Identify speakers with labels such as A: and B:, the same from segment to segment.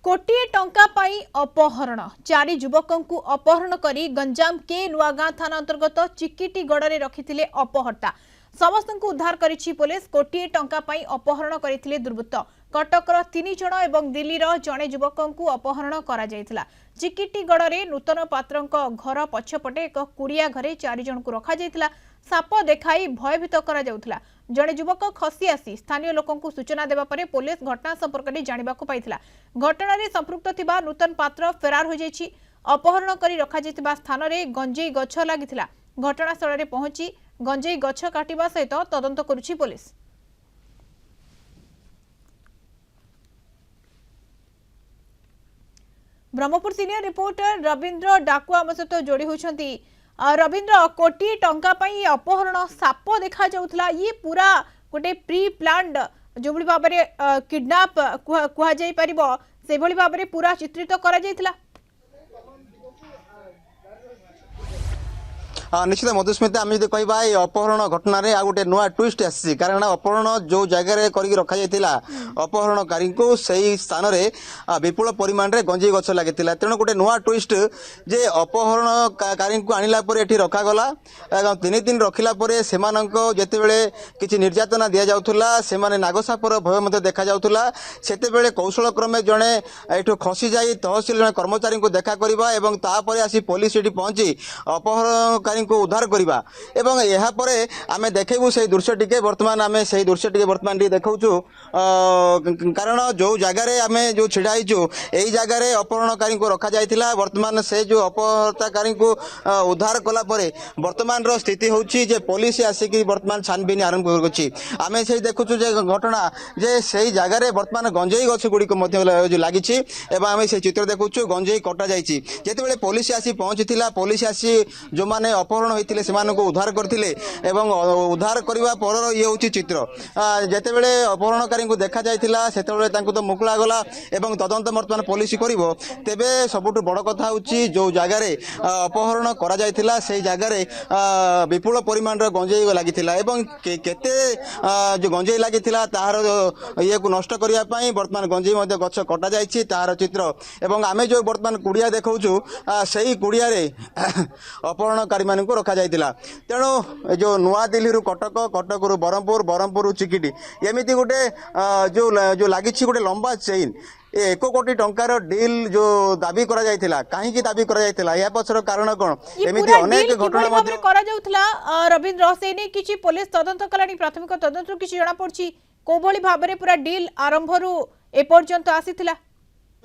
A: कोटिए टंका पाई अपहरण चारि युवकों अपहरण करी गंजाम के नुआगां थाना अंतर्गत चिकिटीगढ़ रखिथिले अपहर्ता समस्त उद्धार करिछि पुलिस। कोटिए टंका पाई अपहरण करथिले दुर्वृत्त। कटकर 3 जण एवं दिल्लीर जणे युवकों अपहरण करा जायथिला। चिकिटीगढ़ रे नूतन पात्रंक घर पछपटे एक कुड़िया घरे 4 जण को रखा जायथिला। साप देखाई भयभीत करा जाउथिला। जणे युवक खसी आसी स्थानीय लोकंकु सूचना देबा परे पुलिस घटना संपर्क में जानिबाकु पाइथिला। घटना रे संपृक्त थिबा नूतन पात्र फेरार हो जायछि। अपहरण करी रखा जायतिबा स्थान रे गंजेई गछ लागिथिला। घटनास्थल रे पहुंची गंजेई गछ काटिबा सहित तदंत करुछि police. Brahmapur senior reporter Rabindra डाकू आम सहित जोड़ी होती। रविंद्र, कोटी टंका पाई अपहरण साप देखा जाउथला, ये पूरा गोटे प्री प्लान्ड जो भाव में किडनैप कह जाई परिबो से भली भाव में पूरा चित्रित करा जायथिला।
B: निश्चित मधुस्मिता आम कह अपहरण घटन आ गोटे नुआ ट्विस्ट आसी कारण अपहरण जो जगह करके रखा जाता अपहरणकारी को सही स्थान में विपुल परिमाण में गंजेई गछ लगी तेणु गोटे नुआ ट्विस्ट जे अपहरणकारी को आणला ये रखागला 3 दिन रखिला से जितेबले किसी निर्यातना दि जाऊला से नागसापर भय देखा जाऊला से कौशल क्रमे जड़े यू खसी जाई तहसिल जड़े कर्मचारी को देखा करवा आसी पुलिस ये पहुंची अपहरणकारी को उद्धार करवा एवं यहाँ पर आम देखू से दृश्य टिके बर्तमान आम से दृश्य टिके बर्तमान देखु कारण जो जगार आम जो छिड़ाईचु यही जगार अपहरणकारी को रखा जाइथिला। बर्तमान से जो अपहरणकारी को उद्धार कला बर्तमान स्थिति होची जे पुलिस आसिक बर्तमान छानबीन आरंभ कर देखुचु घटना जे से जगार बर्तमान गंजेई गछ गुड़िक लगी आम से चित्र देखुचु गंजेई कटा जाइए जितेबाला पुलिस आसी पहुंची पुलिस आसी जो मैंने अपहरण होते से उद्धार करते उद्धार करने पर ये हूँ चित्र जितेबले अपहरणकारी को देखा जाइथिला सेतेबले तो मुकुला गला एवं तदंत बर्तमान पुलिस करिवो तेबे सबुठ बड़ कथा होची जो जगार अपहरण करा जाइथिला से जगार विपुल परिमाण गंजेई लागिथिला एवं केते जो गंजेई लागिथिला ताहार ये को नष्ट करिया पई बर्तमान गंजेई मध्ये गछ कटा जाइछि ताहार चित्र एवं आमे जो बर्तमान कुड़िया देखौछु सेही कुड़िया रे अपहरणकारी को रखा जाइथिला। तेणु जो नुआ दिल्ली रु कटक कटक रु बरहमपुर बरहमपुर रु चिकिटी एमती गोटे जो लगी गोटे लंबा चेन 1 कोटी टंकार डील जो दाबी करा जाइथिला कहीं दाबी करा जाइथिला या पछर कारण कोन एमिति अनेक घटना मध्ये
A: करा जाउथला। रविंद्र सेनी किछि पुलिस तदंत कलानी प्राथमिक तदंत किछि जणा पड़छि को भली भाबरे पूरा डील आरंभ रु ए पर्यंत आसीथिला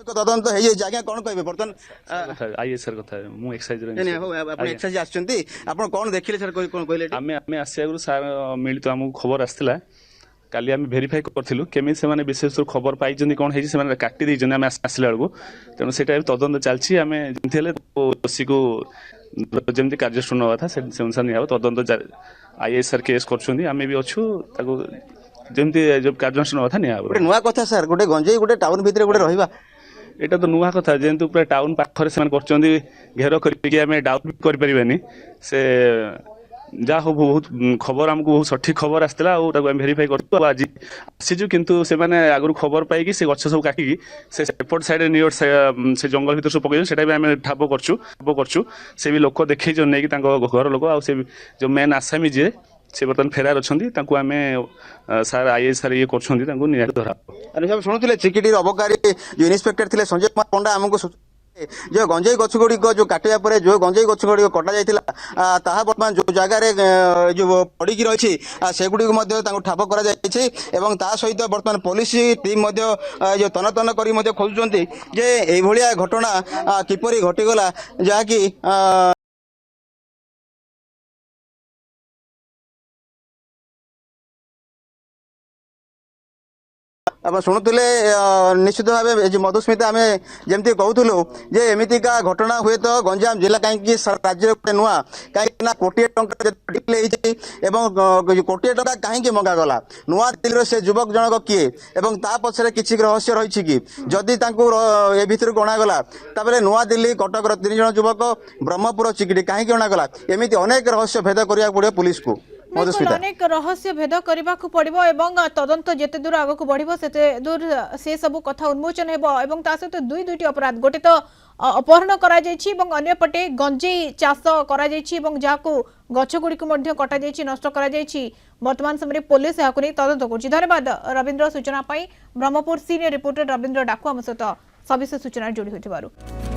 B: तदंत है आज्ञा कौन कहे बर्तमान
C: आईएसआर कथा मु एक्साइज
B: आपण एक्साइज आछंती आपण कोन देखिले सर कोन कहले
C: आमे आसिया गुरु सार मिलित हमहु खबर आस्थिला काली आमे वेरीफाई करथिलु केमी से माने विशेष रूप खबर पाई जंदी कोन हेजी से माने काटी दै जंदी आमे आसिला बेलको तेनु सेटा तदंत चलछि आमे जिंथेले दोषी को जेमति कार्यस्थल नवा था से अनुसार निया तदंत आईएसआर केस करछुंदी आमे भी अछु ताको जेमति जो कार्यस्थल नवा था निया
B: नुवा कथा सर गोटे गंजेई गोटे टाउन भितरे गोटे रहिबा
C: एटा तो नुआ कथा जेंतु पूरा टाउन पाखरे से करछंदी घेर करके आमे डाउट कर परिबानी से जा हो बहुत खबर हमको बहुत सठिक खबर आस्थिला और ताको हम वेरीफाई करतो आज आसीजु किंतु से माने आगरु खबर पाई कि से गछ सब काटी से सेपट साइड नियर से जंगल भीतर सब पकै सेटा भी हम ठाबो करछु से भी लोक देखै जो नै कि तांको घर लोक आ से जो मेन आसामी जे से बर्तन फेरार अच्छी आम सार आईएसआर ये कर निया धरा
B: शुणुले चिकिटी अबकारी जो इन्स्पेक्टर थे संजय कुमार पंडा आमको जो गंजेई गछ गुड़ी जो काटिया पर जो गंजेई गछ गुड़ी कटा जाता बर्तमान जो जगह जो पड़ी रही सेगुड़ी ठाप कर सहित बर्तमान पुलिस टीम जो तन तन कर खोजुंट जे यह घटना किपरि घटीगला जहाँकि आप शुणुले निश्चित भाव मधुस्मिता आम जमी कहूलु जे एमतीका घटना हुए तो गंजाम जिला कहीं राज्य गोटे नुआ कहीं कोटिए टंका कोटिए टंका कहीं मंगागला नुआ दिल्ली से युवक जनक किए एवं ता पछरे किछि रहस्य रही कि जदि ए भितर गणागला ताबले नुआ दिल्ली कटक 3 जन युवक ब्रह्मपुर चिकिटी कहीं गणागला एमती अनेक रहस्य भेद करिया पड़े पुलिस को। मधुस्मिता
A: अनेक रहस्य भेद करने को पड़ो एवं तदंत जिते दूर आग को बढ़ो से दूर से सब कथा उन्मोचन हो सहित दुईटी अपराध गोटे तो अपहरण करपटे गंजेई चाष कर गछगुड़ी कटा नष्ट वर्तमान समय पुलिस यहाँ तदंत कर धन्यवाद रवींद्र सूचना ब्रह्मपुर सीनियर रिपोर्टर रवींद्र डाकू आम सहित सविशेष सूचना जोड़ी होइथिबारु।